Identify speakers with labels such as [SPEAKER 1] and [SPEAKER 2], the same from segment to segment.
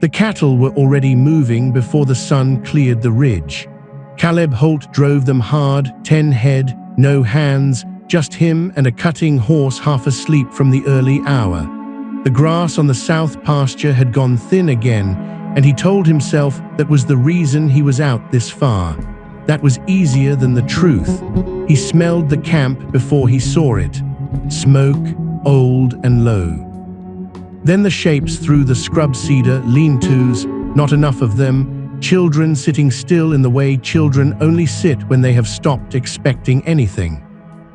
[SPEAKER 1] The cattle were already moving before the sun cleared the ridge. Caleb Holt drove them hard, 10 head, no hands, just him and a cutting horse half asleep from the early hour. The grass on the south pasture had gone thin again, and he told himself that was the reason he was out this far. That was easier than the truth. He smelled the camp before he saw it. Smoke, old and low. Then the shapes through the scrub cedar lean-tos, not enough of them, children sitting still in the way children only sit when they have stopped expecting anything.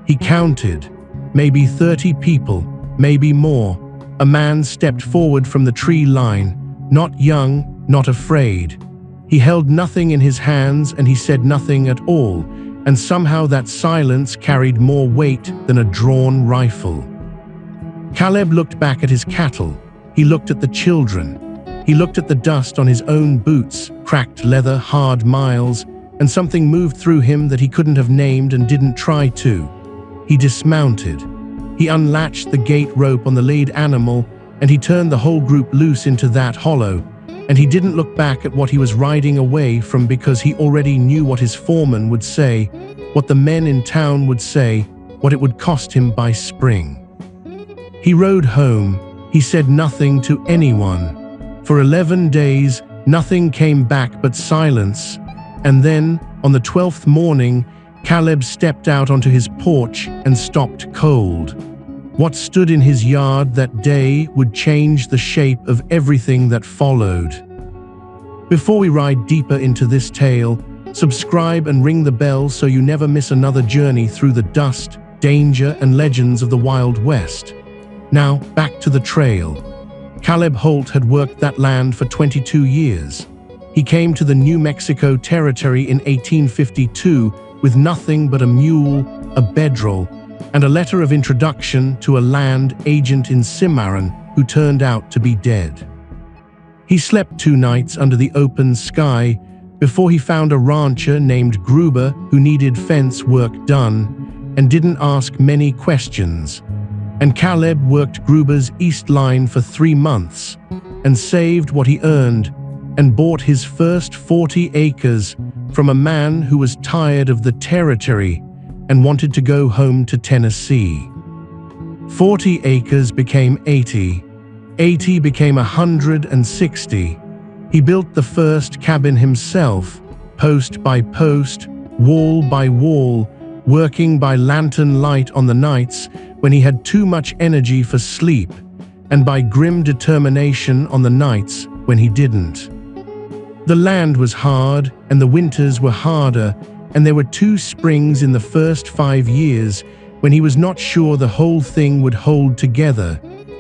[SPEAKER 1] He counted. Maybe 30 people, maybe more. A man stepped forward from the tree line, not young, not afraid. He held nothing in his hands and he said nothing at all, and somehow that silence carried more weight than a drawn rifle. Caleb looked back at his cattle. He looked at the children. He looked at the dust on his own boots, cracked leather, hard miles, and something moved through him that he couldn't have named and didn't try to. He dismounted. He unlatched the gate rope on the lead animal, and he turned the whole group loose into that hollow, and he didn't look back at what he was riding away from because he already knew what his foreman would say, what the men in town would say, what it would cost him by spring. He rode home. He said nothing to anyone. For 11 days, nothing came back but silence, and then, on the 12th morning, Caleb stepped out onto his porch and stopped cold. What stood in his yard that day would change the shape of everything that followed. Before we ride deeper into this tale, subscribe and ring the bell so you never miss another journey through the dust, danger, and legends of the Wild West. Now, back to the trail. Caleb Holt had worked that land for 22 years. He came to the New Mexico Territory in 1852 with nothing but a mule, a bedroll, and a letter of introduction to a land agent in Cimarron who turned out to be dead. He slept 2 nights under the open sky before he found a rancher named Gruber who needed fence work done and didn't ask many questions. And Caleb worked Gruber's east line for 3 months and saved what he earned and bought his first 40 acres from a man who was tired of the territory and wanted to go home to Tennessee. 40 acres became 80. 80 became 160. He built the first cabin himself, post by post, wall by wall, working by lantern light on the nights when he had too much energy for sleep, and by grim determination on the nights when he didn't. The land was hard, and the winters were harder, and there were 2 springs in the first 5 years when he was not sure the whole thing would hold together,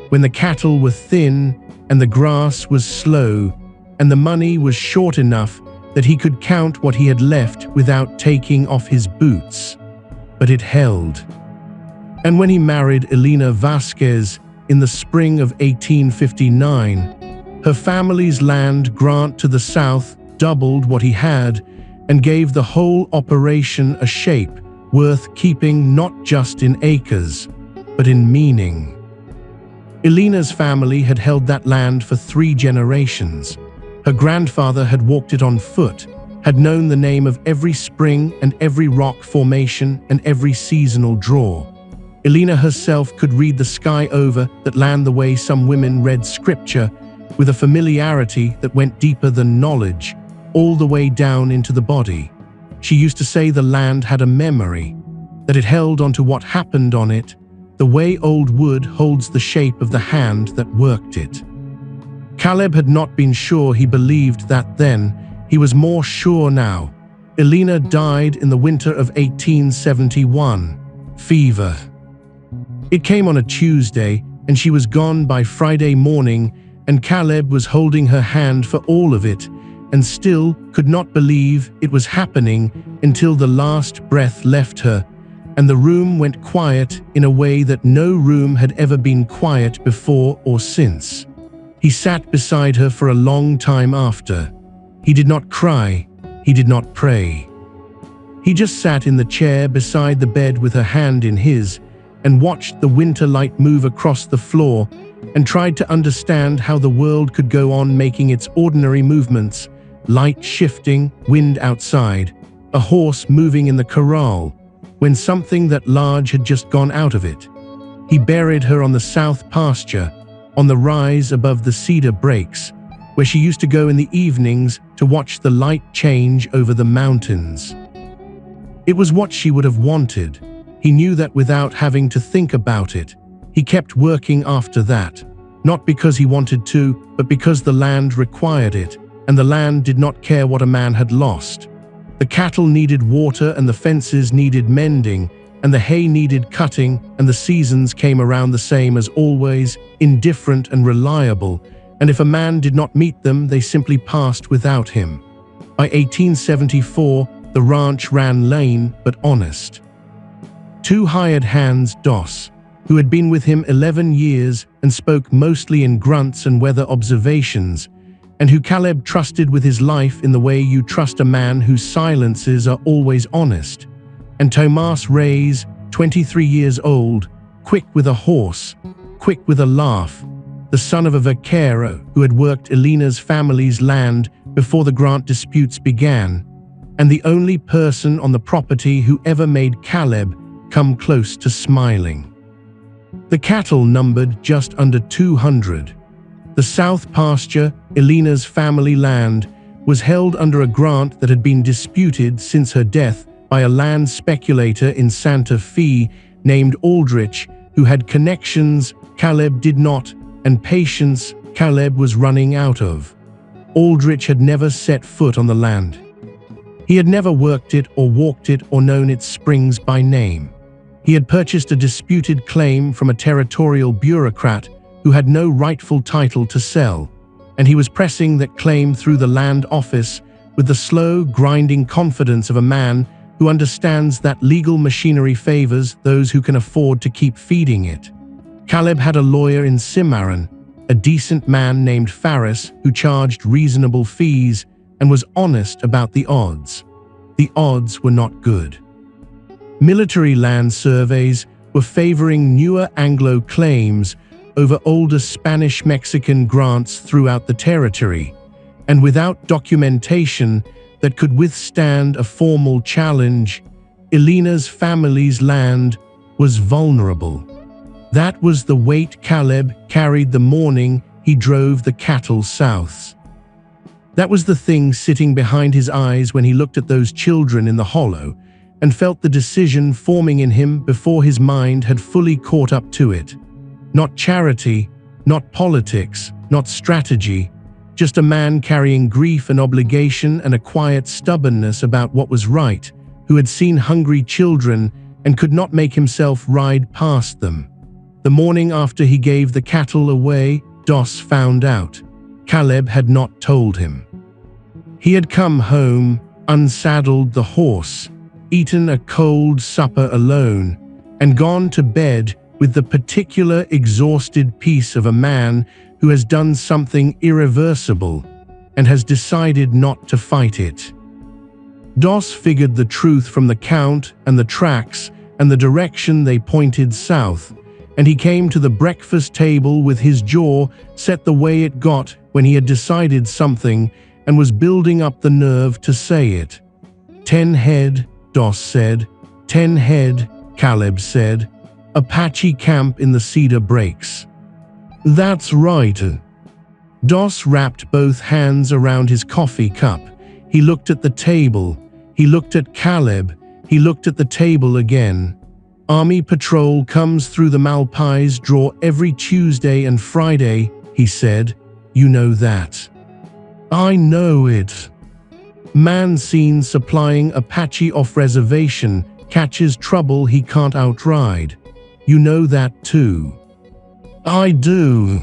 [SPEAKER 1] when the cattle were thin, and the grass was slow, and the money was short enough that he could count what he had left without taking off his boots. But it held. And when he married Elena Vasquez in the spring of 1859, her family's land grant to the south doubled what he had and gave the whole operation a shape worth keeping not just in acres, but in meaning. Elena's family had held that land for 3 generations. Her grandfather had walked it on foot, had known the name of every spring and every rock formation and every seasonal draw. Elena herself could read the sky over that land the way some women read scripture, with a familiarity that went deeper than knowledge, all the way down into the body. She used to say the land had a memory, that it held onto what happened on it, the way old wood holds the shape of the hand that worked it. Caleb had not been sure he believed that then. He was more sure now. Elena died in the winter of 1871. Fever. It came on a Tuesday, and she was gone by Friday morning, and Caleb was holding her hand for all of it, and still could not believe it was happening until the last breath left her, and the room went quiet in a way that no room had ever been quiet before or since. He sat beside her for a long time after. He did not cry. He did not pray. He just sat in the chair beside the bed with her hand in his and watched the winter light move across the floor and tried to understand how the world could go on making its ordinary movements, light shifting, wind outside, a horse moving in the corral, when something that large had just gone out of it. He buried her on the south pasture, on the rise above the cedar breaks, where she used to go in the evenings to watch the light change over the mountains. It was what she would have wanted. He knew that without having to think about it. He kept working after that, not because he wanted to, but because the land required it, and the land did not care what a man had lost. The cattle needed water and the fences needed mending, and the hay needed cutting, and the seasons came around the same as always, indifferent and reliable, and if a man did not meet them, they simply passed without him. By 1874, the ranch ran lean but honest. Two hired hands, Doss, who had been with him 11 years and spoke mostly in grunts and weather observations, and who Caleb trusted with his life in the way you trust a man whose silences are always honest, and Tomas Reyes, 23 years old, quick with a horse, quick with a laugh, the son of a vaquero who had worked Elena's family's land before the grant disputes began, and the only person on the property who ever made Caleb come close to smiling. The cattle numbered just under 200. The south pasture, Elena's family land, was held under a grant that had been disputed since her death by a land speculator in Santa Fe named Aldrich, who had connections Caleb did not, and patience Caleb was running out of. Aldrich had never set foot on the land. He had never worked it or walked it or known its springs by name. He had purchased a disputed claim from a territorial bureaucrat who had no rightful title to sell, and he was pressing that claim through the land office with the slow, grinding confidence of a man who understands that legal machinery favors those who can afford to keep feeding it. Caleb had a lawyer in Cimarron, a decent man named Farris who charged reasonable fees and was honest about the odds. The odds were not good. Military land surveys were favoring newer Anglo claims over older Spanish-Mexican grants throughout the territory, and without documentation that could withstand a formal challenge, Elena's family's land was vulnerable. That was the weight Caleb carried the morning he drove the cattle south. That was the thing sitting behind his eyes when he looked at those children in the hollow and felt the decision forming in him before his mind had fully caught up to it. Not charity, not politics, not strategy, just a man carrying grief and obligation and a quiet stubbornness about what was right, who had seen hungry children and could not make himself ride past them. The morning after he gave the cattle away, Doss found out. Caleb had not told him. He had come home, unsaddled the horse, eaten a cold supper alone, and gone to bed with the particular exhausted peace of a man who has done something irreversible and has decided not to fight it. Doss figured the truth from the count and the tracks and the direction they pointed south, and he came to the breakfast table with his jaw set the way it got when he had decided something and was building up the nerve to say it. 10 head, Doss said. 10 head, Caleb said. Apache camp in the cedar breaks. That's right. Doss wrapped both hands around his coffee cup. He looked at the table. He looked at Caleb. He looked at the table again. Army patrol comes through the Malpais draw every Tuesday and Friday, he said. You know that. I know it. Man seen supplying Apache off-reservation catches trouble he can't outride. You know that too. I do.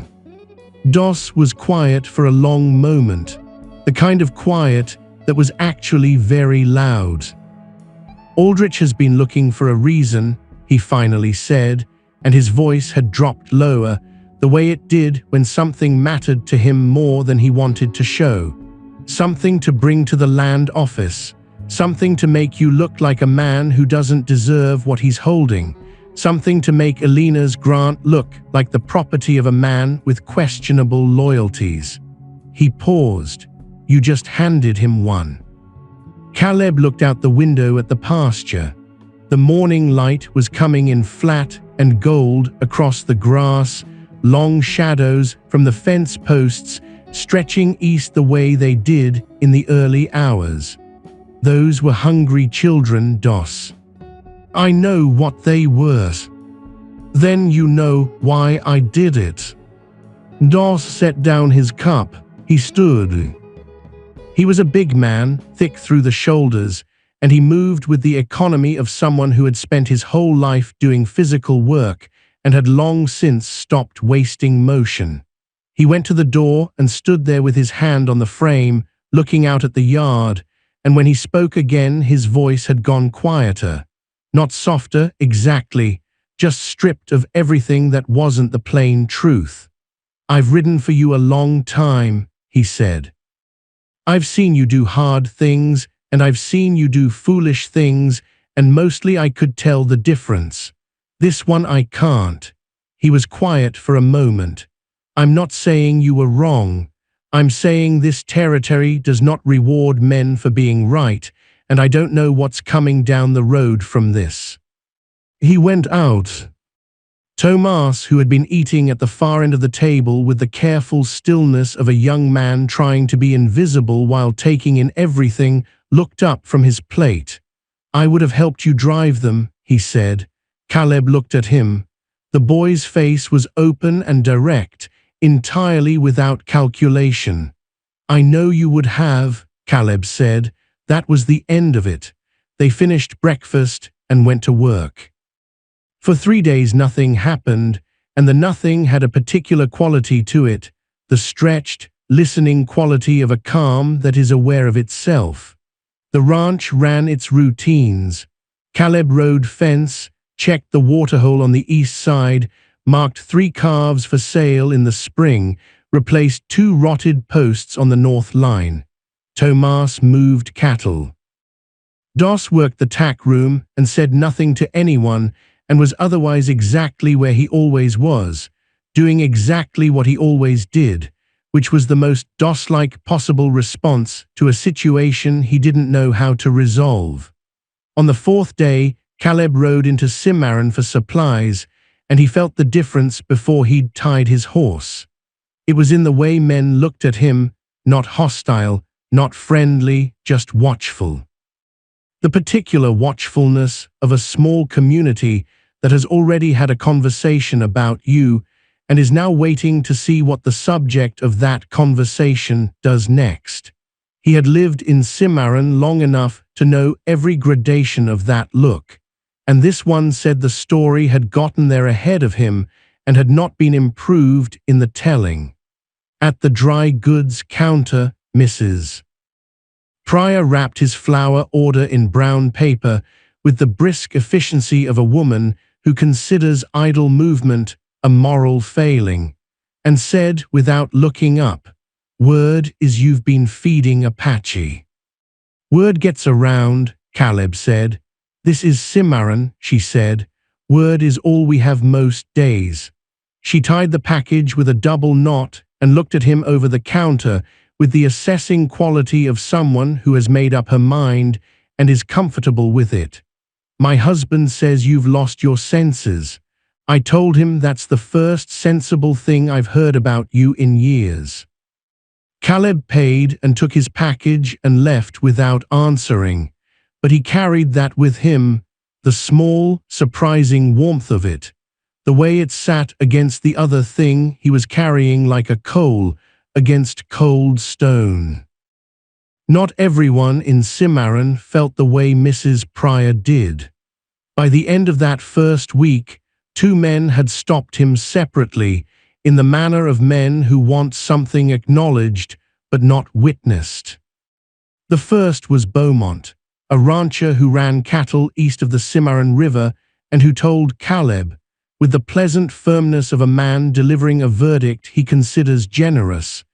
[SPEAKER 1] Doss was quiet for a long moment, the kind of quiet that was actually very loud. Aldrich has been looking for a reason, he finally said, and his voice had dropped lower, the way it did when something mattered to him more than he wanted to show. Something to bring to the land office, something to make you look like a man who doesn't deserve what he's holding, something to make Elena's grant look like the property of a man with questionable loyalties. He paused. You just handed him one. Caleb looked out the window at the pasture. The morning light was coming in flat and gold across the grass, long shadows from the fence posts stretching east the way they did in the early hours. Those were hungry children, Dos. I know what they were. Then you know why I did it. Dos set down his cup. He stood. He was a big man, thick through the shoulders, and he moved with the economy of someone who had spent his whole life doing physical work and had long since stopped wasting motion. He went to the door and stood there with his hand on the frame, looking out at the yard, and when he spoke again, his voice had gone quieter. Not softer, exactly, just stripped of everything that wasn't the plain truth. I've ridden for you a long time, he said. I've seen you do hard things, and I've seen you do foolish things, and mostly I could tell the difference. This one I can't. He was quiet for a moment. I'm not saying you were wrong. I'm saying this territory does not reward men for being right, and I don't know what's coming down the road from this. He went out. Tomas, who had been eating at the far end of the table with the careful stillness of a young man trying to be invisible while taking in everything, looked up from his plate. I would have helped you drive them, he said. Caleb looked at him. The boy's face was open and direct, entirely without calculation. I know you would have, Caleb said. That was the end of it. They finished breakfast and went to work. For 3 days nothing happened, and the nothing had a particular quality to it, the stretched, listening quality of a calm that is aware of itself. The ranch ran its routines. Caleb rode fence, checked the waterhole on the east side, marked 3 calves for sale in the spring, replaced 2 rotted posts on the north line. Tomas moved cattle. Dos worked the tack room and said nothing to anyone and was otherwise exactly where he always was, doing exactly what he always did, which was the most Dos-like possible response to a situation he didn't know how to resolve. On the 4th day, Caleb rode into Cimarron for supplies, and he felt the difference before he'd tied his horse. It was in the way men looked at him, not hostile, not friendly, just watchful. The particular watchfulness of a small community that has already had a conversation about you and is now waiting to see what the subject of that conversation does next. He had lived in Cimarron long enough to know every gradation of that look, and this one said the story had gotten there ahead of him and had not been improved in the telling. At the dry goods counter, Mrs. Pryor wrapped his flour order in brown paper with the brisk efficiency of a woman who considers idle movement a moral failing, and said without looking up, "Word is you've been feeding Apache." "Word gets around," Caleb said. "This is Cimarron," she said. "Word is all we have most days." She tied the package with a double knot and looked at him over the counter with the assessing quality of someone who has made up her mind and is comfortable with it. "My husband says you've lost your senses. I told him that's the first sensible thing I've heard about you in years." Caleb paid and took his package and left without answering, but he carried that with him, the small, surprising warmth of it, the way it sat against the other thing he was carrying like a coal against cold stone. Not everyone in Cimarron felt the way Mrs. Pryor did. By the end of that first week, 2 men had stopped him separately, in the manner of men who want something acknowledged but not witnessed. The first was Beaumont, a rancher who ran cattle east of the Cimarron River and who told Caleb, with the pleasant firmness of a man delivering a verdict he considers generous,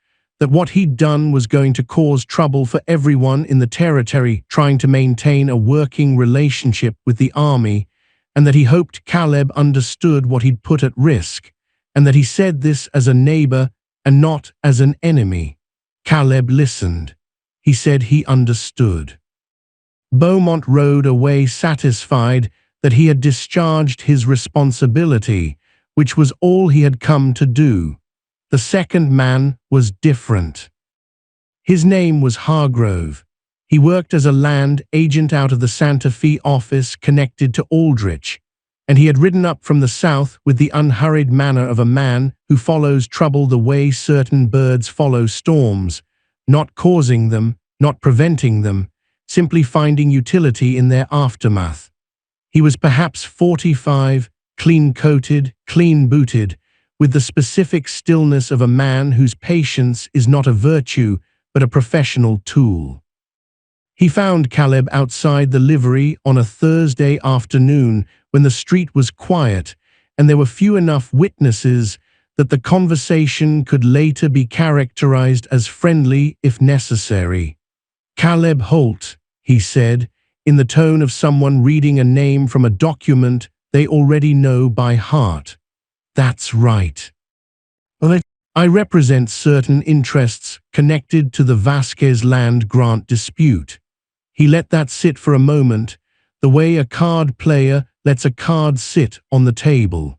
[SPEAKER 1] that what he'd done was going to cause trouble for everyone in the territory trying to maintain a working relationship with the army, and that he hoped Caleb understood what he'd put at risk, and that he said this as a neighbor and not as an enemy. Caleb listened. He said he understood. Beaumont rode away satisfied that he had discharged his responsibility, which was all he had come to do. The second man was different. His name was Hargrove. He worked as a land agent out of the Santa Fe office connected to Aldrich, and he had ridden up from the south with the unhurried manner of a man who follows trouble the way certain birds follow storms, not causing them, not preventing them, simply finding utility in their aftermath. He was perhaps 45, clean-coated, clean-booted, with the specific stillness of a man whose patience is not a virtue but a professional tool. He found Caleb outside the livery on a Thursday afternoon when the street was quiet and there were few enough witnesses that the conversation could later be characterized as friendly if necessary. "Caleb Holt," he said, in the tone of someone reading a name from a document they already know by heart. "That's right. I represent certain interests connected to the Vasquez land grant dispute." He let that sit for a moment, the way a card player lets a card sit on the table.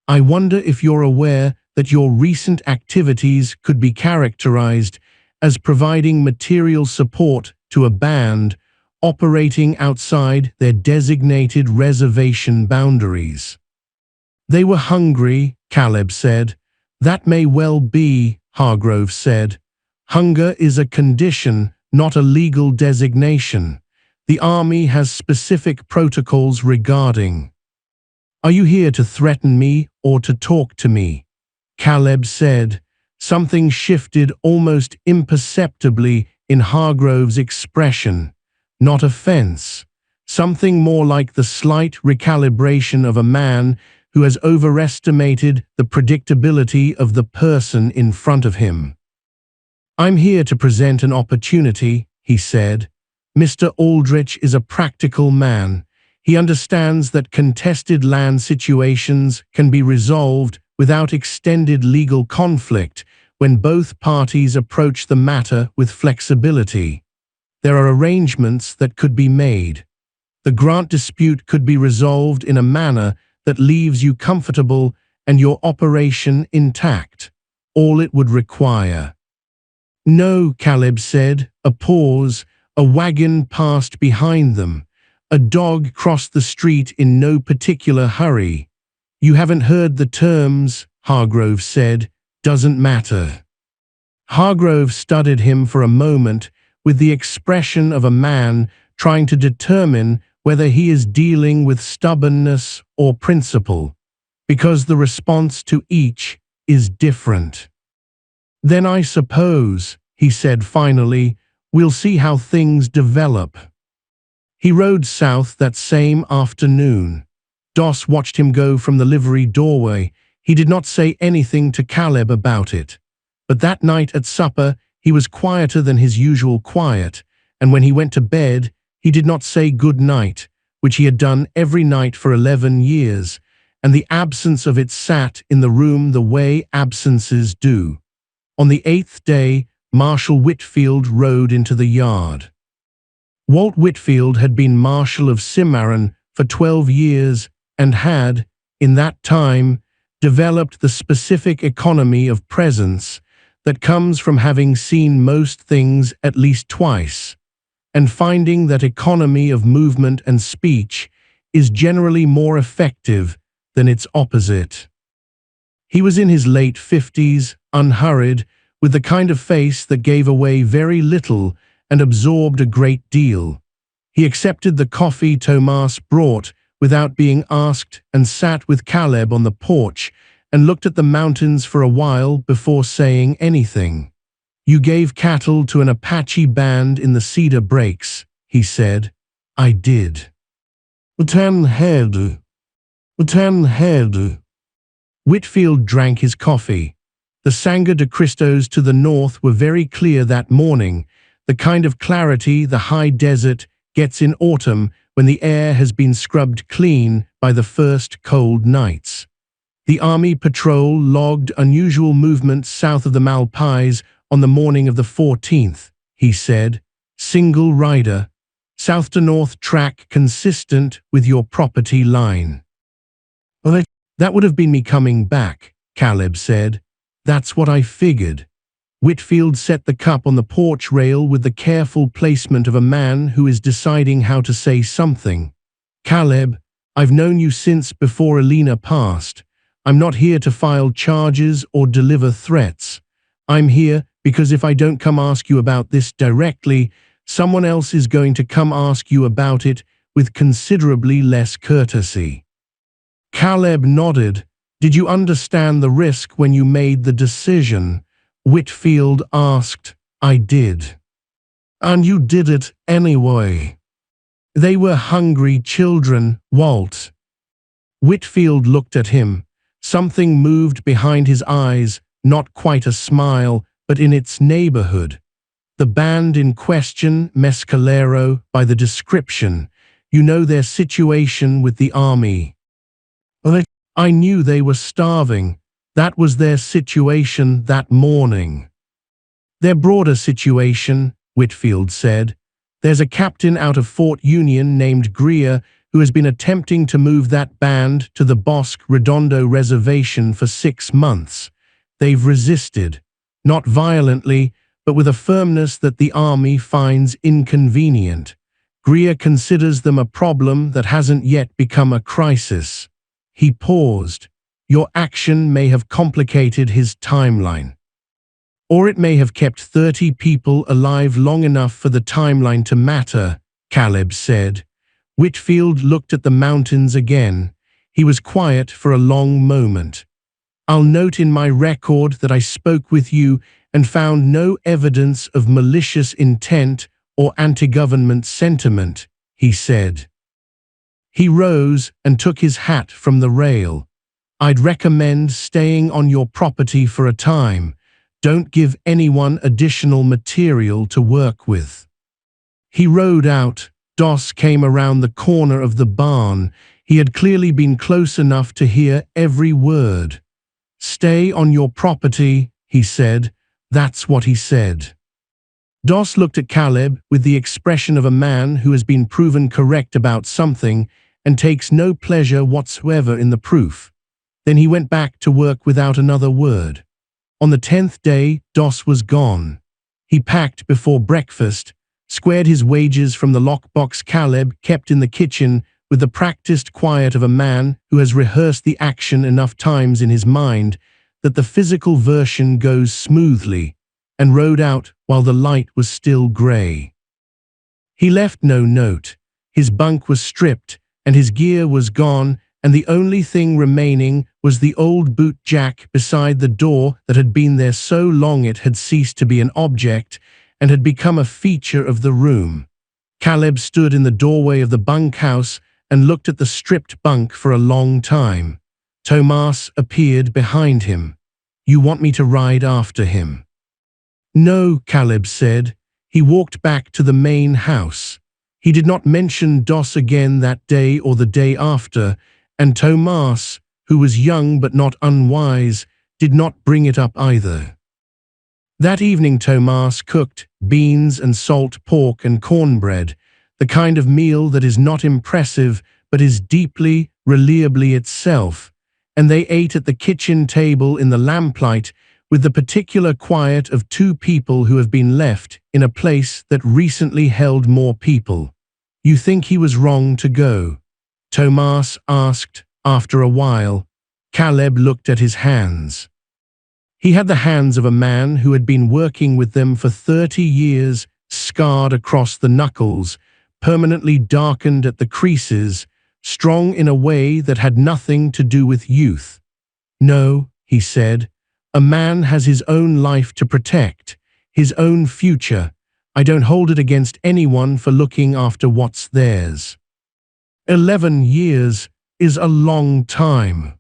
[SPEAKER 1] "I wonder if you're aware that your recent activities could be characterized as providing material support to a band operating outside their designated reservation boundaries." "They were hungry," Caleb said. "That may well be," Hargrove said. "Hunger is a condition, not a legal designation. The Army has specific protocols regarding." "Are you here to threaten me or to talk to me?" Caleb said. Something shifted almost imperceptibly in Hargrove's expression. Not offense. Something more like the slight recalibration of a man who has overestimated the predictability of the person in front of him. "I'm here to present an opportunity," he said. "Mr. Aldrich is a practical man. He understands that contested land situations can be resolved without extended legal conflict when both parties approach the matter with flexibility. There are arrangements that could be made. The grant dispute could be resolved in a manner that leaves you comfortable and your operation intact. All it would require." "No," Caleb said. A pause. A wagon passed behind them. A dog crossed the street in no particular hurry. "You haven't heard the terms," Hargrove said. "Doesn't matter." Hargrove studied him for a moment with the expression of a man trying to determine whether he is dealing with stubbornness or principle, because the response to each is different. "Then I suppose," he said finally, "we'll see how things develop." He rode south that same afternoon. Doss watched him go from the livery doorway. He did not say anything to Caleb about it. But that night at supper, he was quieter than his usual quiet, and when he went to bed, he did not say good night, which he had done every night for 11 years, and the absence of it sat in the room the way absences do. On the 8th day, Marshal Whitfield rode into the yard. Walt Whitfield had been Marshal of Cimarron for 12 years and had, in that time, developed the specific economy of presence that comes from having seen most things at least twice, and finding that economy of movement and speech is generally more effective than its opposite. He was in his late 50s, unhurried, with the kind of face that gave away very little and absorbed a great deal. He accepted the coffee Tomas brought without being asked and sat with Caleb on the porch and looked at the mountains for a while before saying anything. "You gave cattle to an Apache band in the Cedar Breaks," he said. "I did." "10 head. 10 head." Whitfield drank his coffee. The Sangre de Cristos to the north were very clear that morning, the kind of clarity the high desert gets in autumn when the air has been scrubbed clean by the first cold nights. The army patrol logged unusual movement south of the Malpais on the morning of the 14th, he said. Single rider, south to north track consistent with your property line. Well, that would have been me coming back, Caleb said. That's what I figured. Whitfield set the cup on the porch rail with the careful placement of a man who is deciding how to say something. Caleb, I've known you since before Alina passed. I'm not here to file charges or deliver threats. I'm here because if I don't come ask you about this directly, someone else is going to come ask you about it with considerably less courtesy. Caleb nodded. Did you understand the risk when you made the decision? Whitfield asked. I did. And you did it anyway. They were hungry children, Walt. Whitfield looked at him. Something moved behind his eyes, not quite a smile, but in its neighborhood. The band in question, Mescalero, by the description, you know their situation with the army. I knew they were starving. That was their situation that morning. Their broader situation, Whitfield said. There's a captain out of Fort Union named Greer who has been attempting to move that band to the Bosque Redondo Reservation for 6 months. They've resisted, not violently, but with a firmness that the army finds inconvenient. Greer considers them a problem that hasn't yet become a crisis. He paused. Your action may have complicated his timeline. Or it may have kept 30 people alive long enough for the timeline to matter, Caleb said. Whitfield looked at the mountains again. He was quiet for a long moment. I'll note in my record that I spoke with you and found no evidence of malicious intent or anti-government sentiment, he said. He rose and took his hat from the rail. I'd recommend staying on your property for a time. Don't give anyone additional material to work with. He rode out. Doss came around the corner of the barn. He had clearly been close enough to hear every word. Stay on your property, he said. That's what he said. Doss looked at Caleb with the expression of a man who has been proven correct about something and takes no pleasure whatsoever in the proof. Then he went back to work without another word. On the 10th day, Doss was gone. He packed before breakfast, squared his wages from the lockbox Caleb kept in the kitchen with the practiced quiet of a man who has rehearsed the action enough times in his mind that the physical version goes smoothly, and rode out while the light was still gray. He left no note. His bunk was stripped, and his gear was gone, and the only thing remaining was the old boot jack beside the door that had been there so long it had ceased to be an object and had become a feature of the room. Caleb stood in the doorway of the bunkhouse and looked at the stripped bunk for a long time. Tomas appeared behind him. You want me to ride after him? No, Caleb said. He walked back to the main house. He did not mention Doss again that day or the day after, and Tomas, who was young but not unwise, did not bring it up either. That evening Tomas cooked beans and salt pork and cornbread, the kind of meal that is not impressive but is deeply, reliably itself, and they ate at the kitchen table in the lamplight with the particular quiet of two people who have been left in a place that recently held more people. You think he was wrong to go? Tomas asked after a while. Caleb looked at his hands. He had the hands of a man who had been working with them for 30 years, scarred across the knuckles, permanently darkened at the creases, strong in a way that had nothing to do with youth. No, he said, a man has his own life to protect, his own future. I don't hold it against anyone for looking after what's theirs. 11 years is a long time.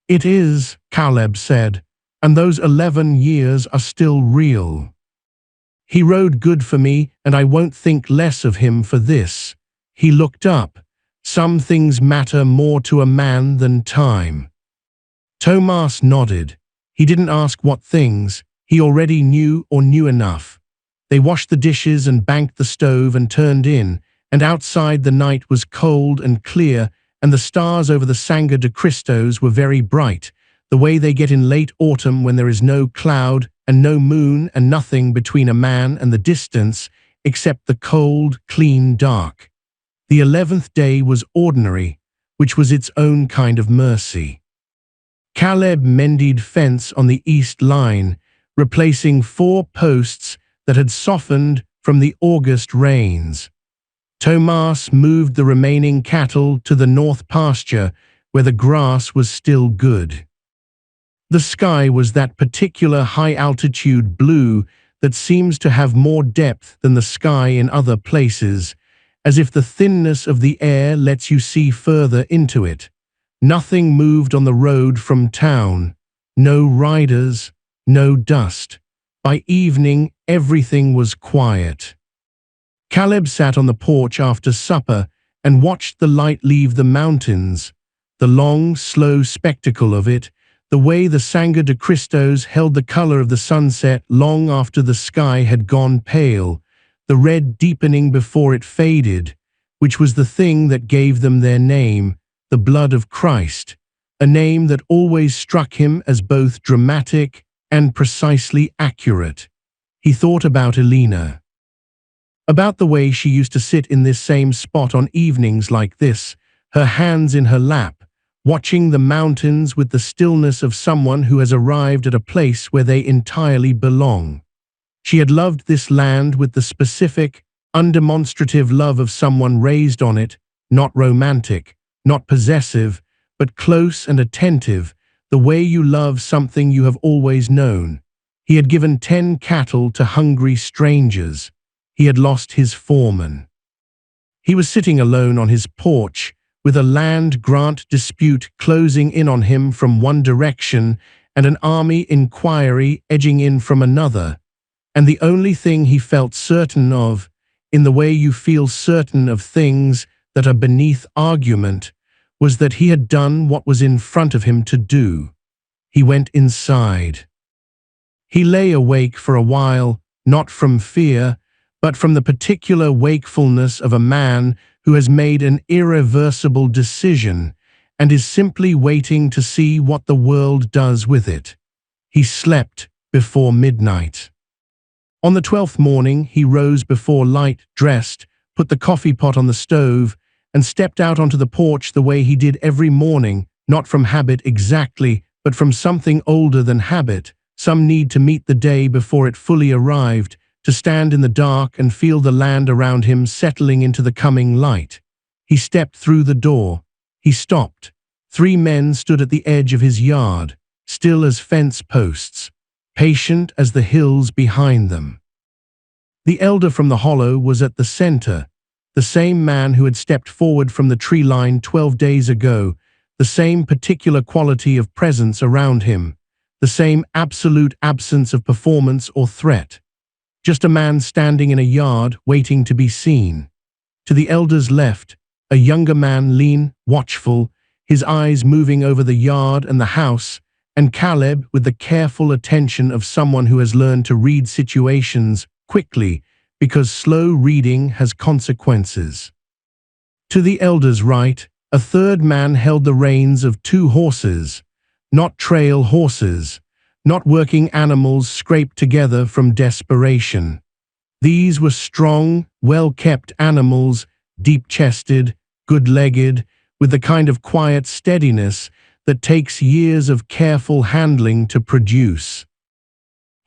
[SPEAKER 1] It is, Caleb said, and those 11 years are still real. He rode good for me, and I won't think less of him for this. He looked up. Some things matter more to a man than time. Tomas nodded. He didn't ask what things. He already knew or knew enough. They washed the dishes and banked the stove and turned in, and outside the night was cold and clear, and the stars over the Sangre de Cristos were very bright, the way they get in late autumn when there is no cloud and no moon and nothing between a man and the distance except the cold, clean dark. The 11th day was ordinary, which was its own kind of mercy. Caleb mended fence on the east line, replacing 4 posts that had softened from the August rains. Tomas moved the remaining cattle to the north pasture where the grass was still good. The sky was that particular high-altitude blue that seems to have more depth than the sky in other places, as if the thinness of the air lets you see further into it. Nothing moved on the road from town. No riders, no dust. By evening, everything was quiet. Caleb sat on the porch after supper and watched the light leave the mountains. The long, slow spectacle of it, the way the Sangre de Cristos held the color of the sunset long after the sky had gone pale, the red deepening before it faded, which was the thing that gave them their name, the blood of Christ, a name that always struck him as both dramatic and precisely accurate. He thought about Elena. About the way she used to sit in this same spot on evenings like this, her hands in her lap, watching the mountains with the stillness of someone who has arrived at a place where they entirely belong. She had loved this land with the specific, undemonstrative love of someone raised on it, not romantic, not possessive, but close and attentive, the way you love something you have always known. He had given 10 cattle to hungry strangers. He had lost his foreman. He was sitting alone on his porch, with a land grant dispute closing in on him from one direction and an army inquiry edging in from another. And the only thing he felt certain of, in the way you feel certain of things that are beneath argument, was that he had done what was in front of him to do. He went inside. He lay awake for a while, not from fear, but from the particular wakefulness of a man who has made an irreversible decision and is simply waiting to see what the world does with it. He slept before midnight. On the 12th morning, he rose before light, dressed, put the coffee pot on the stove, and stepped out onto the porch the way he did every morning, not from habit exactly, but from something older than habit, some need to meet the day before it fully arrived, to stand in the dark and feel the land around him settling into the coming light. He stepped through the door. He stopped. 3 men stood at the edge of his yard, still as fence posts, patient as the hills behind them. The elder from the hollow was at the center, the same man who had stepped forward from the tree line 12 days ago, the same particular quality of presence around him, the same absolute absence of performance or threat. Just a man standing in a yard waiting to be seen. To the elder's left, a younger man, lean, watchful, his eyes moving over the yard and the house, and Caleb with the careful attention of someone who has learned to read situations quickly because slow reading has consequences. To the elder's right, a third man held the reins of 2 horses, not trail horses, not working animals scraped together from desperation. These were strong, well-kept animals, deep-chested, good-legged, with the kind of quiet steadiness that takes years of careful handling to produce.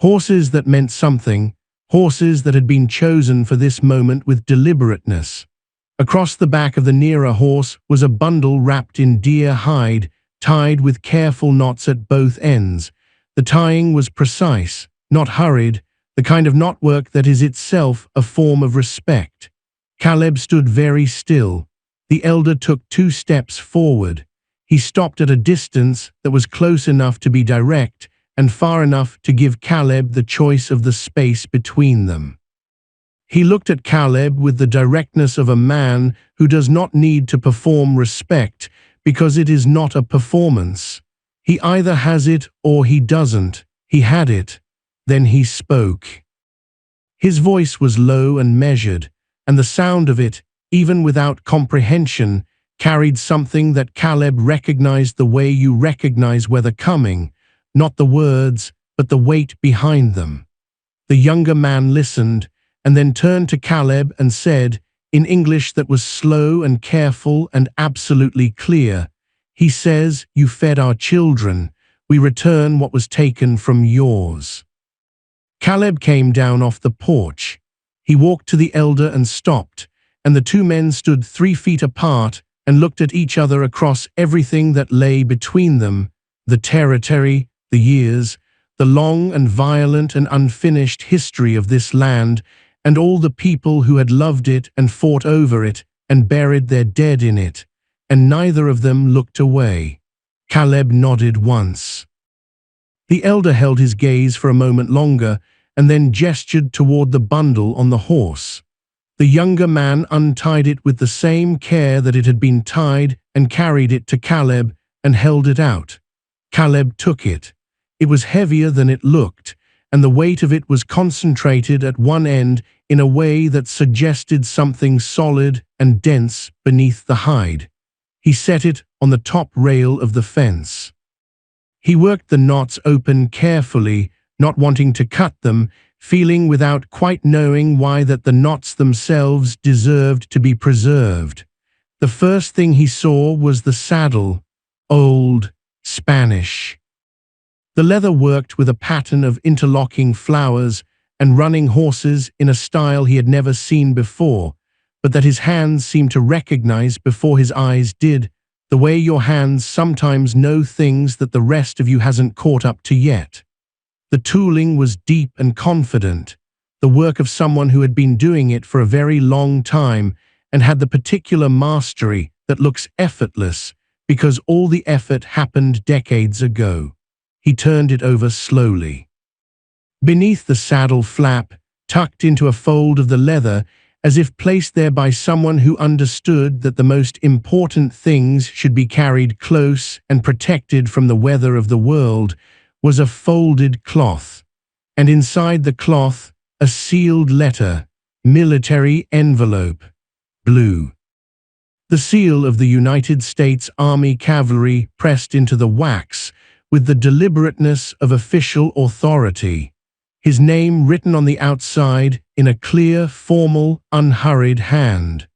[SPEAKER 1] Horses that meant something, horses that had been chosen for this moment with deliberateness. Across the back of the nearer horse was a bundle wrapped in deer hide, tied with careful knots at both ends. The tying was precise, not hurried, the kind of knotwork that is itself a form of respect. Caleb stood very still. The elder took 2 steps forward. He stopped at a distance that was close enough to be direct and far enough to give Caleb the choice of the space between them. He looked at Caleb with the directness of a man who does not need to perform respect because it is not a performance. He either has it or he doesn't. He had it. Then he spoke. His voice was low and measured, and the sound of it, even without comprehension, carried something that Caleb recognized the way you recognize weather coming, not the words, but the weight behind them. The younger man listened, and then turned to Caleb and said, in English that was slow and careful and absolutely clear, "He says, you fed our children. We return what was taken from yours." Caleb came down off the porch. He walked to the elder and stopped, and the two men stood 3 feet apart and looked at each other across everything that lay between them, the territory, the years, the long and violent and unfinished history of this land, and all the people who had loved it and fought over it and buried their dead in it, and neither of them looked away. Caleb nodded once. The elder held his gaze for a moment longer and then gestured toward the bundle on the horse. The younger man untied it with the same care that it had been tied and carried it to Caleb and held it out. Caleb took it. It was heavier than it looked, and the weight of it was concentrated at one end in a way that suggested something solid and dense beneath the hide. He set it on the top rail of the fence. He worked the knots open carefully, not wanting to cut them, feeling without quite knowing why that the knots themselves deserved to be preserved. The first thing he saw was the saddle, old, Spanish. The leather worked with a pattern of interlocking flowers and running horses in a style he had never seen before, but that his hands seemed to recognize before his eyes did, the way your hands sometimes know things that the rest of you hasn't caught up to yet. The tooling was deep and confident, the work of someone who had been doing it for a very long time and had the particular mastery that looks effortless because all the effort happened decades ago. He turned it over slowly. Beneath the saddle flap, tucked into a fold of the leather, as if placed there by someone who understood that the most important things should be carried close and protected from the weather of the world, was a folded cloth, and inside the cloth, a sealed letter, military envelope, blue. The seal of the United States Army Cavalry pressed into the wax with the deliberateness of official authority. His name written on the outside in a clear, formal, unhurried hand.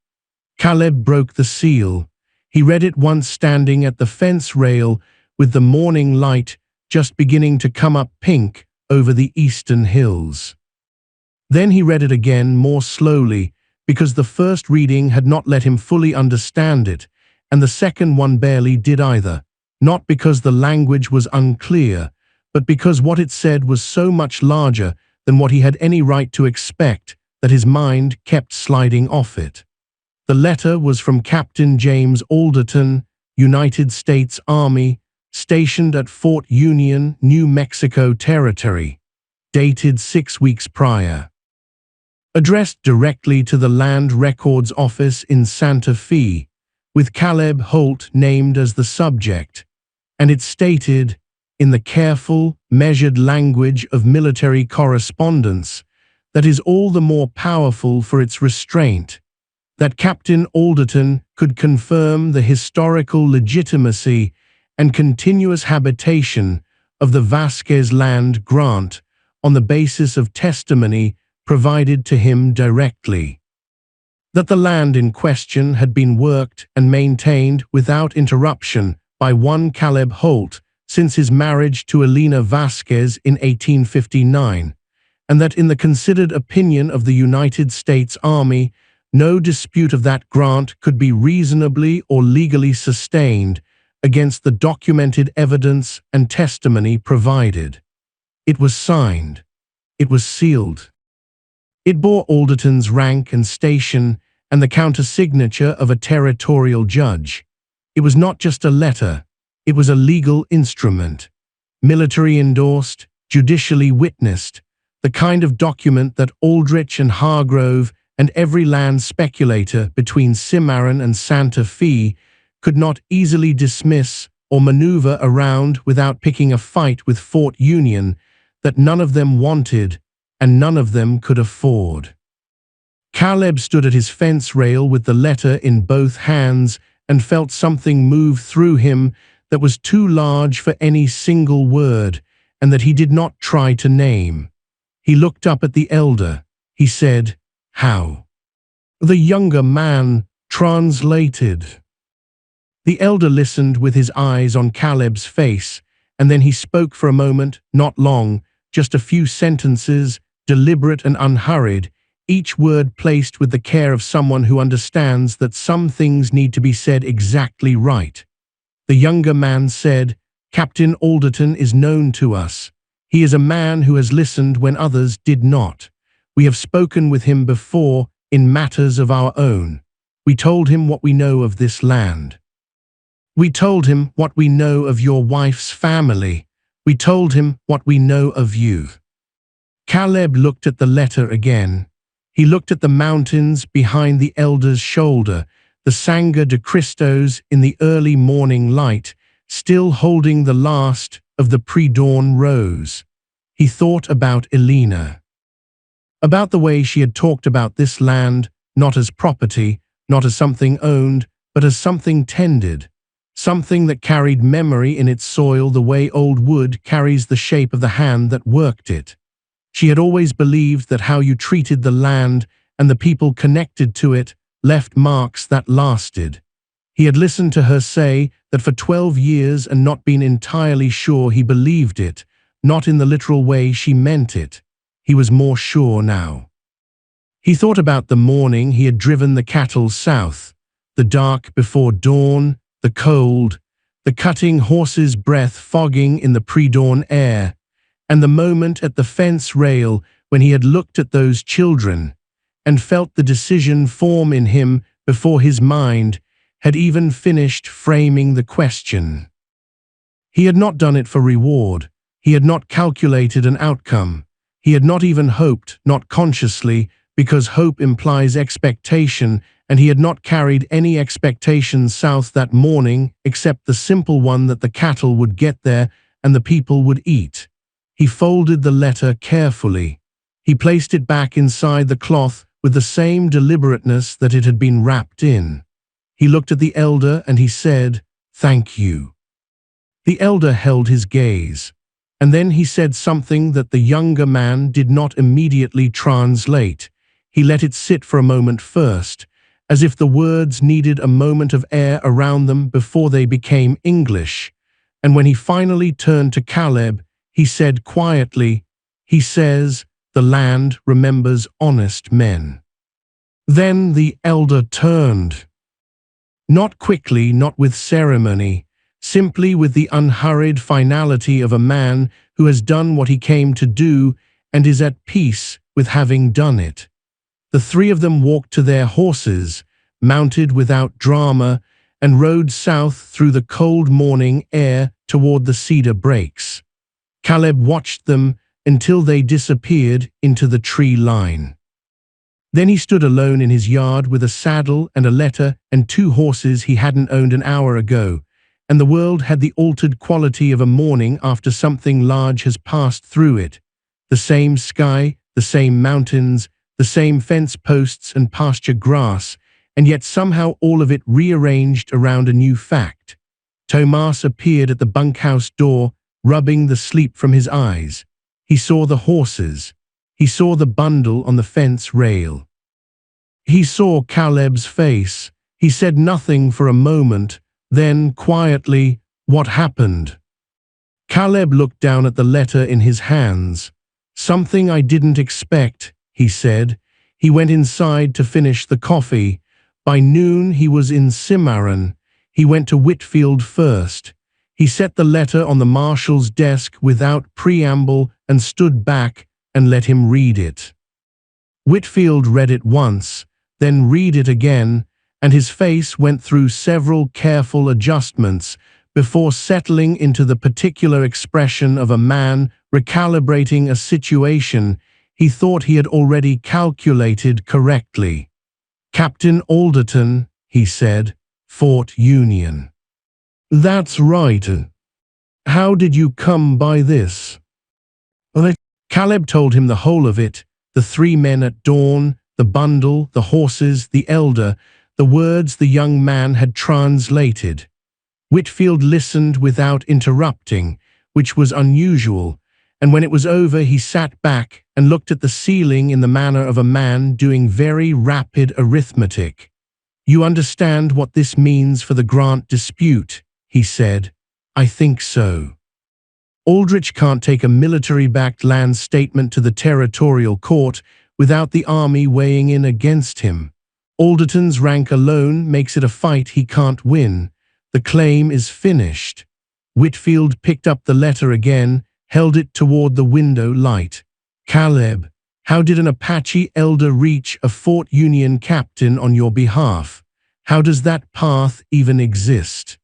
[SPEAKER 1] Caleb broke the seal. He read it once standing at the fence rail with the morning light just beginning to come up pink over the eastern hills. Then he read it again more slowly because the first reading had not let him fully understand it, and the second one barely did either, not because the language was unclear, but because what it said was so much larger than what he had any right to expect that his mind kept sliding off it. The letter was from Captain James Alderton, United States Army, stationed at Fort Union, New Mexico Territory, dated 6 weeks prior. Addressed directly to the Land Records Office in Santa Fe, with Caleb Holt named as the subject, and it stated, in the careful, measured language of military correspondence that is all the more powerful for its restraint, that Captain Alderton could confirm the historical legitimacy and continuous habitation of the Vasquez land grant on the basis of testimony provided to him directly. That the land in question had been worked and maintained without interruption by one Caleb Holt since his marriage to Elena Vasquez in 1859, and that in the considered opinion of the United States Army, no dispute of that grant could be reasonably or legally sustained against the documented evidence and testimony provided. It was signed. It was sealed. It bore Alderton's rank and station and the countersignature of a territorial judge. It was not just a letter. It was a legal instrument, military endorsed, judicially witnessed, the kind of document that Aldrich and Hargrove and every land speculator between Cimarron and Santa Fe could not easily dismiss or maneuver around without picking a fight with Fort Union that none of them wanted and none of them could afford. Caleb stood at his fence rail with the letter in both hands and felt something move through him that was too large for any single word and that he did not try to name. He looked up at the elder. He said, "How?" The younger man translated. The elder listened with his eyes on Caleb's face, and then he spoke for a moment, not long, just a few sentences, deliberate and unhurried, each word placed with the care of someone who understands that some things need to be said exactly right. The younger man said, "Captain Alderton is known to us. He is a man who has listened when others did not. We have spoken with him before in matters of our own. We told him what we know of this land. We told him what we know of your wife's family. We told him what we know of you." Caleb looked at the letter again. He looked at the mountains behind the elder's shoulder, the Sangre de Cristos in the early morning light, still holding the last of the pre-dawn rose. He thought about Elena. About the way she had talked about this land, not as property, not as something owned, but as something tended, something that carried memory in its soil the way old wood carries the shape of the hand that worked it. She had always believed that how you treated the land and the people connected to it left marks that lasted. He had listened to her say that for 12 years and not been entirely sure he believed it, not in the literal way she meant it. He was more sure now. He thought about the morning he had driven the cattle south, the dark before dawn, the cold, the cutting horse's breath fogging in the pre-dawn air, and the moment at the fence rail when he had looked at those children and felt the decision form in him before his mind had even finished framing the question. He had not done it for reward. He had not calculated an outcome. He had not even hoped, not consciously, because hope implies expectation, and he had not carried any expectation south that morning except the simple one that the cattle would get there and the people would eat. He folded the letter carefully. He placed it back inside the cloth with the same deliberateness that it had been wrapped in. He looked at the elder and he said, "Thank you." The elder held his gaze, and then he said something that the younger man did not immediately translate. He let it sit for a moment first, as if the words needed a moment of air around them before they became English, and when he finally turned to Caleb, he said quietly, "He says, the land remembers honest men." Then the elder turned. Not quickly, not with ceremony, simply with the unhurried finality of a man who has done what he came to do and is at peace with having done it. The three of them walked to their horses, mounted without drama, and rode south through the cold morning air toward the cedar breaks. Caleb watched them until they disappeared into the tree line. Then he stood alone in his yard with a saddle and a letter and 2 horses he hadn't owned an hour ago, and the world had the altered quality of a morning after something large has passed through it. The same sky, the same mountains, the same fence posts and pasture grass, and yet somehow all of it rearranged around a new fact. Tomas appeared at the bunkhouse door, rubbing the sleep from his eyes. He saw the horses. He saw the bundle on the fence rail. He saw Caleb's face. He said nothing for a moment, then, quietly, "What happened?" Caleb looked down at the letter in his hands. "Something I didn't expect," he said. He went inside to finish the coffee. By noon he was in Cimarron. He went to Whitfield first. He set the letter on the marshal's desk without preamble and stood back and let him read it. Whitfield read it once, then read it again, and his face went through several careful adjustments before settling into the particular expression of a man recalibrating a situation He thought he had already calculated correctly. "Captain Alderton," he said, "Fort Union." "That's right. How did you come by this?" Caleb told him the whole of it, the 3 men at dawn, the bundle, the horses, the elder, the words the young man had translated. Whitfield listened without interrupting, which was unusual, and when it was over he sat back and looked at the ceiling in the manner of a man doing very rapid arithmetic. "You understand what this means for the Grant dispute," he said. "I think so. Aldrich can't take a military-backed land statement to the territorial court without the army weighing in against him. Alderton's rank alone makes it a fight he can't win. The claim is finished." Whitfield picked up the letter again, held it toward the window light. "Caleb, how did an Apache elder reach a Fort Union captain on your behalf? How does that path even exist?"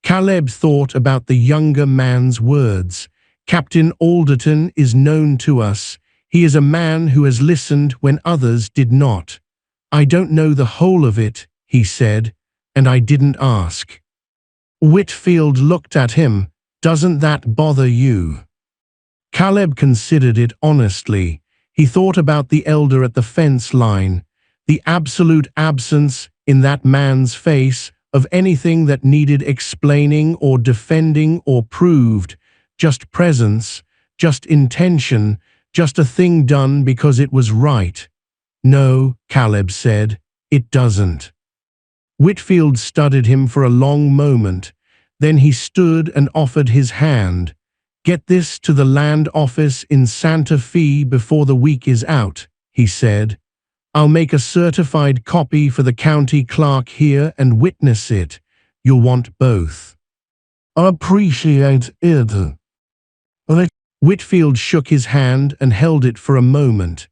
[SPEAKER 1] Caleb thought about the younger man's words. "Captain Alderton is known to us. He is a man who has listened when others did not. I don't know the whole of it," he said, "and I didn't ask." Whitfield looked at him. "Doesn't that bother you?" Caleb considered it honestly. He thought about the elder at the fence line, the absolute absence in that man's face of anything that needed explaining or defending or proved, just presence, just intention, just a thing done because it was right. "No," Caleb said, "it doesn't." Whitfield studied him for a long moment. Then he stood and offered his hand. "Get this to the land office in Santa Fe before the week is out," he said. "I'll make a certified copy for the county clerk here and witness it. You'll want both." "I appreciate it." Whitfield shook his hand and held it for a moment.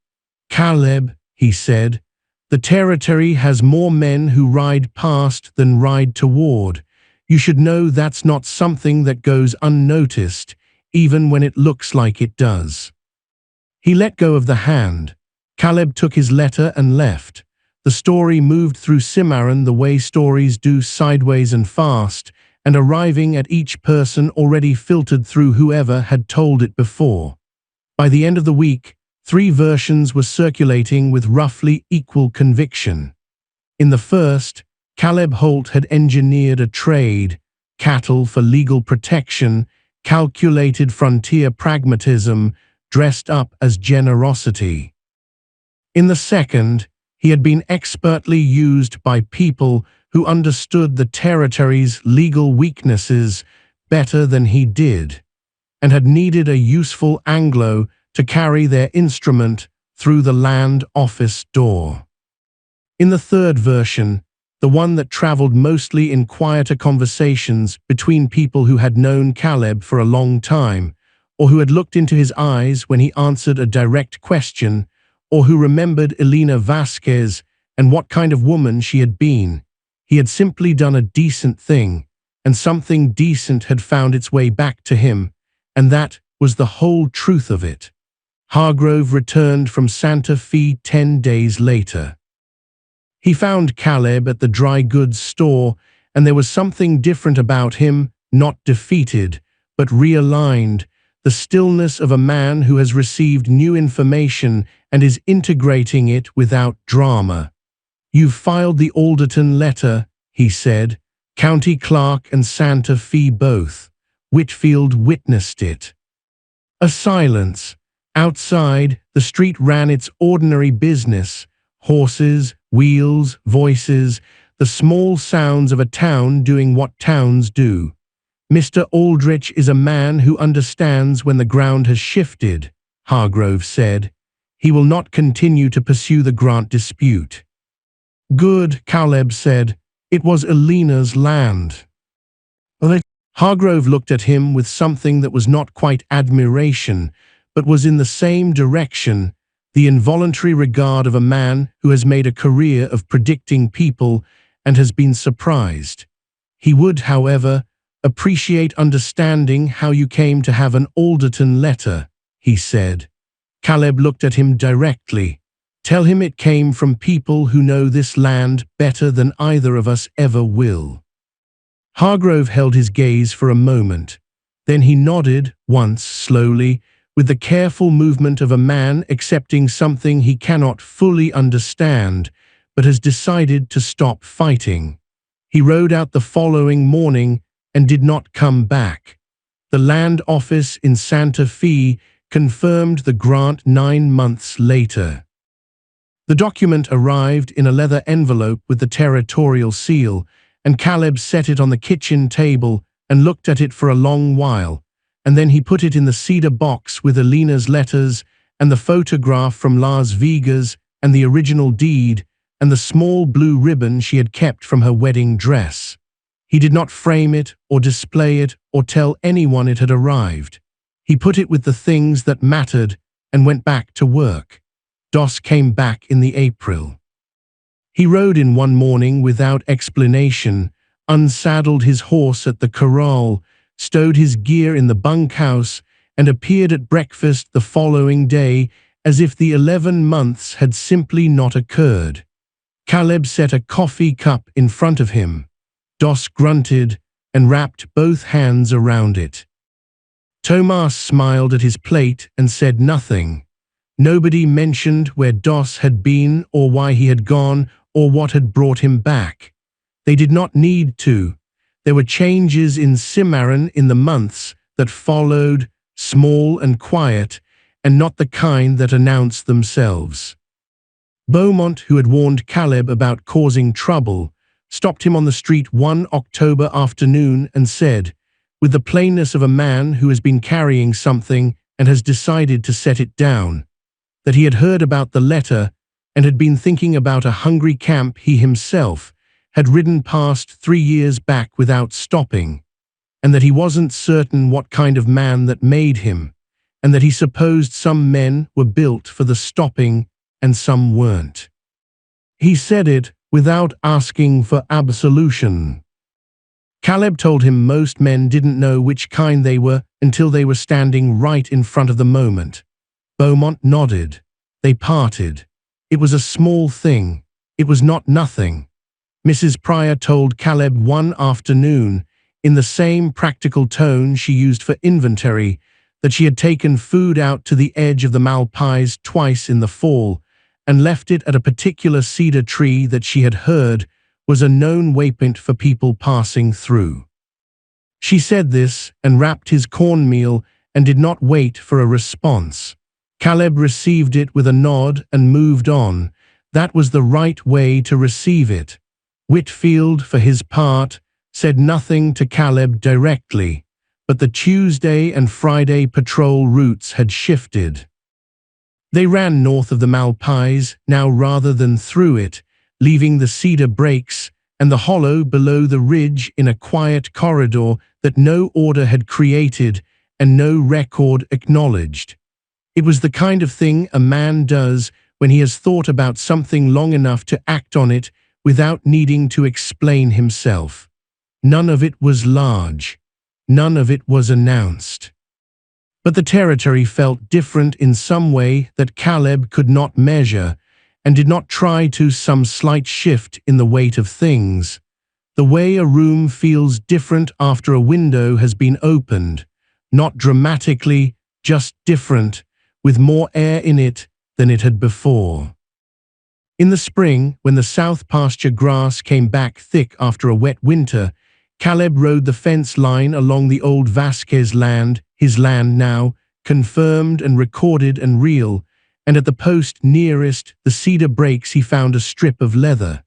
[SPEAKER 1] "Caleb," he said, "the territory has more men who ride past than ride toward. You should know that's not something that goes unnoticed, even when it looks like it does." He let go of the hand. Caleb took his letter and left. The story moved through Cimarron the way stories do, sideways and fast, and arriving at each person already filtered through whoever had told it before. By the end of the week, 3 versions were circulating with roughly equal conviction. In the first, Caleb Holt had engineered a trade, cattle for legal protection, calculated frontier pragmatism, dressed up as generosity. In the second, he had been expertly used by people who understood the territory's legal weaknesses better than he did, and had needed a useful Anglo to carry their instrument through the land office door. In the third version, the one that traveled mostly in quieter conversations between people who had known Caleb for a long time, or who had looked into his eyes when he answered a direct question, or who remembered Elena Vasquez and what kind of woman she had been. He had simply done a decent thing, and something decent had found its way back to him, and that was the whole truth of it. Hargrove returned from Santa Fe 10 days later. He found Caleb at the dry goods store, and there was something different about him, not defeated, but realigned, the stillness of a man who has received new information and is integrating it without drama. "You've filed the Alderton letter," he said. "County clerk and Santa Fe both." Whitfield witnessed it. A silence. Outside, the street ran its ordinary business. Horses, wheels, voices, the small sounds of a town doing what towns do. "Mr. Aldrich is a man who understands when the ground has shifted," Hargrove said. "He will not continue to pursue the Grant dispute." "Good," Caleb said. "It was Elena's land." Hargrove looked at him with something that was not quite admiration, but was in the same direction, the involuntary regard of a man who has made a career of predicting people and has been surprised. He would, however, appreciate understanding how you came to have an Alderton letter, he said. Caleb looked at him directly. "Tell him it came from people who know this land better than either of us ever will." Hargrove held his gaze for a moment. Then he nodded once slowly, with the careful movement of a man accepting something he cannot fully understand, but has decided to stop fighting. He rode out the following morning and did not come back. The land office in Santa Fe confirmed the grant 9 months later. The document arrived in a leather envelope with the territorial seal, and Caleb set it on the kitchen table and looked at it for a long while, and then he put it in the cedar box with Alina's letters and the photograph from Las Vegas and the original deed and the small blue ribbon she had kept from her wedding dress. He did not frame it or display it or tell anyone it had arrived. He put it with the things that mattered and went back to work. Dos came back in the April. He rode in one morning without explanation, unsaddled his horse at the corral, stowed his gear in the bunkhouse, and appeared at breakfast the following day as if the 11 months had simply not occurred. Caleb set a coffee cup in front of him. Dos grunted and wrapped both hands around it. Tomas smiled at his plate and said nothing. Nobody mentioned where Dos had been or why he had gone or what had brought him back. They did not need to. There were changes in Cimarron in the months that followed, small and quiet, and not the kind that announced themselves. Beaumont, who had warned Caleb about causing trouble, stopped him on the street one October afternoon and said, with the plainness of a man who has been carrying something and has decided to set it down, that he had heard about the letter and had been thinking about a hungry camp he himself had ridden past 3 years back without stopping, and that he wasn't certain what kind of man that made him, and that he supposed some men were built for the stopping and some weren't. He said it without asking for absolution. Caleb told him most men didn't know which kind they were until they were standing right in front of the moment. Beaumont nodded. They parted. It was a small thing. It was not nothing. Mrs. Pryor told Caleb one afternoon, in the same practical tone she used for inventory, that she had taken food out to the edge of the Malpais twice in the fall and left it at a particular cedar tree that she had heard was a known waypoint for people passing through. She said this and wrapped his cornmeal and did not wait for a response. Caleb received it with a nod and moved on. That was the right way to receive it. Whitfield, for his part, said nothing to Caleb directly, but the Tuesday and Friday patrol routes had shifted. They ran north of the Malpais now rather than through it, leaving the cedar breaks and the hollow below the ridge in a quiet corridor that no order had created and no record acknowledged. It was the kind of thing a man does when he has thought about something long enough to act on it without needing to explain himself. None of it was large. None of it was announced. But the territory felt different in some way that Caleb could not measure, and did not try to some slight shift in the weight of things. The way a room feels different after a window has been opened, not dramatically, just different, with more air in it than it had before. In the spring, when the south pasture grass came back thick after a wet winter, Caleb rode the fence line along the old Vasquez land, his land now, confirmed and recorded and real, and at the post nearest the cedar breaks he found a strip of leather,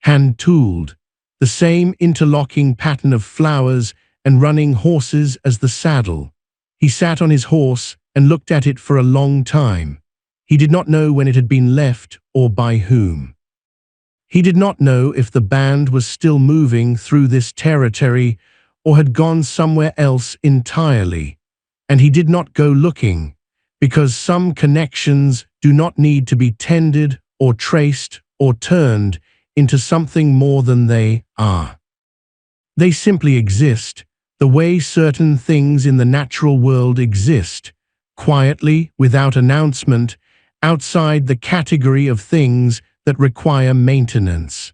[SPEAKER 1] hand-tooled, the same interlocking pattern of flowers and running horses as the saddle. He sat on his horse and looked at it for a long time. He did not know when it had been left or by whom. He did not know if the band was still moving through this territory or had gone somewhere else entirely, and he did not go looking, because some connections do not need to be tended or traced or turned into something more than they are. They simply exist, the way certain things in the natural world exist, quietly, without announcement, outside the category of things that require maintenance.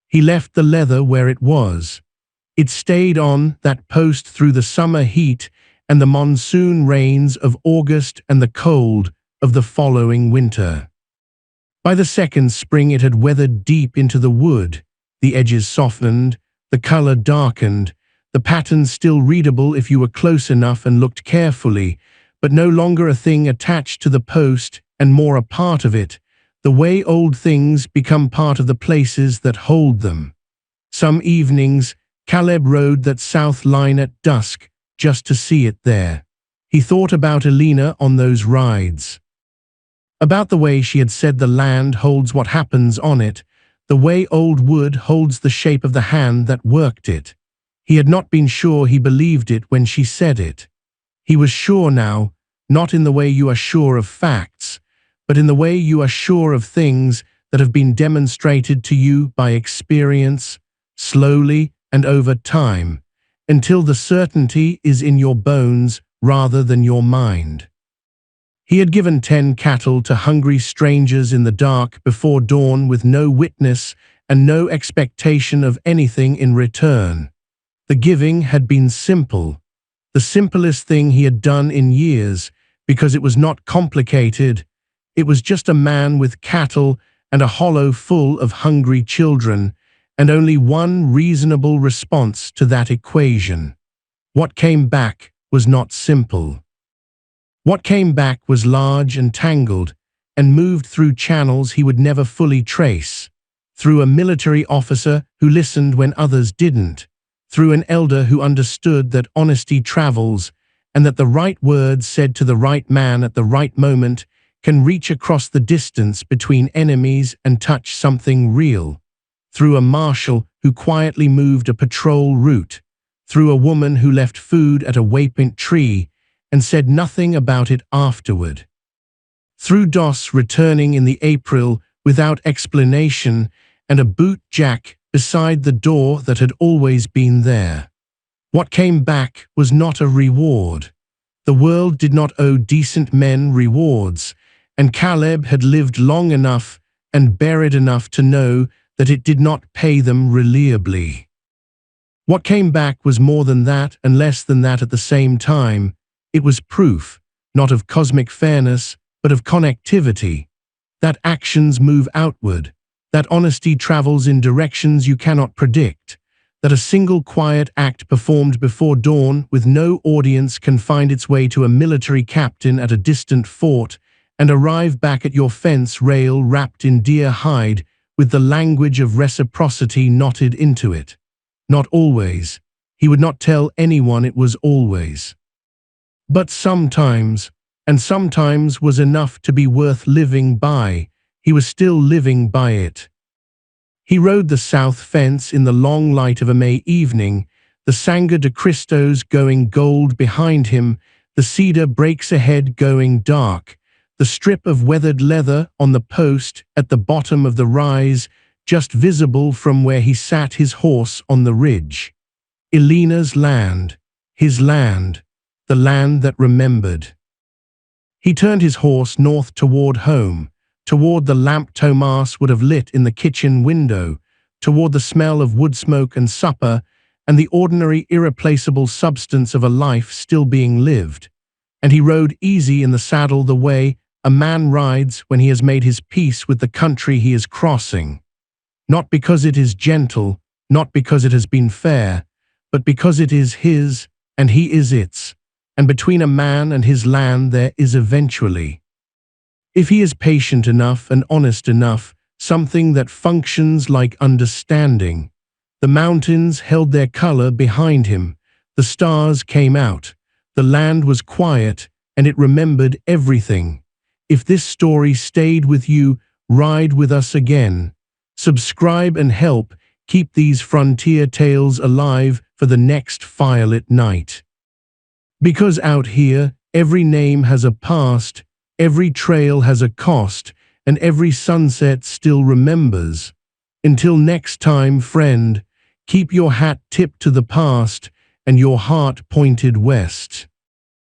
[SPEAKER 1] He left the leather where it was. It stayed on that post through the summer heat and the monsoon rains of August and the cold of the following winter. By the second spring it had weathered deep into the wood, the edges softened, the color darkened, the patterns still readable if you were close enough and looked carefully, but no longer a thing attached to the post and more a part of it, the way old things become part of the places that hold them. Some evenings, Caleb rode that south line at dusk just to see it there. He thought about Elena on those rides. About the way she had said the land holds what happens on it, the way old wood holds the shape of the hand that worked it. He had not been sure he believed it when she said it. He was sure now, not in the way you are sure of facts, but in the way you are sure of things that have been demonstrated to you by experience, slowly and over time, until the certainty is in your bones rather than your mind. He had given 10 cattle to hungry strangers in the dark before dawn with no witness and no expectation of anything in return. The giving had been simple, the simplest thing he had done in years, because it was not complicated. It was just a man with cattle and a hollow full of hungry children, and only one reasonable response to that equation. What came back was not simple. What came back was large and tangled, and moved through channels he would never fully trace, through a military officer who listened when others didn't, through an elder who understood that honesty travels, and that the right word said to the right man at the right moment can reach across the distance between enemies and touch something real, through a marshal who quietly moved a patrol route, through a woman who left food at a waypoint tree and said nothing about it afterward, through Doss returning in the April without explanation and a boot jack beside the door that had always been there. What came back was not a reward. The world did not owe decent men rewards, and Caleb had lived long enough and buried enough to know that it did not pay them reliably. What came back was more than that and less than that at the same time. It was proof, not of cosmic fairness, but of connectivity, that actions move outward, that honesty travels in directions you cannot predict, that a single quiet act performed before dawn with no audience can find its way to a military captain at a distant fort and arrive back at your fence rail wrapped in deer hide with the language of reciprocity knotted into it. Not always. He would not tell anyone it was always. But sometimes, and sometimes was enough to be worth living by. He was still living by it. He rode the south fence in the long light of a May evening, the Sangre de Cristos going gold behind him, the cedar breaks ahead going dark, the strip of weathered leather on the post at the bottom of the rise, just visible from where he sat his horse on the ridge. Elena's land, his land, the land that remembered. He turned his horse north toward home, toward the lamp Tomas would have lit in the kitchen window, toward the smell of wood smoke and supper, and the ordinary irreplaceable substance of a life still being lived. And he rode easy in the saddle the way a man rides when he has made his peace with the country he is crossing. Not because it is gentle, not because it has been fair, but because it is his and he is its. And between a man and his land there is eventually, if he is patient enough and honest enough, something that functions like understanding. The mountains held their color behind him, the stars came out, the land was quiet, and it remembered everything. If this story stayed with you, ride with us again. Subscribe and help keep these frontier tales alive for the next firelit night. Because out here, every name has a past, every trail has a cost, and every sunset still remembers. Until next time, friend, keep your hat tipped to the past and your heart pointed west.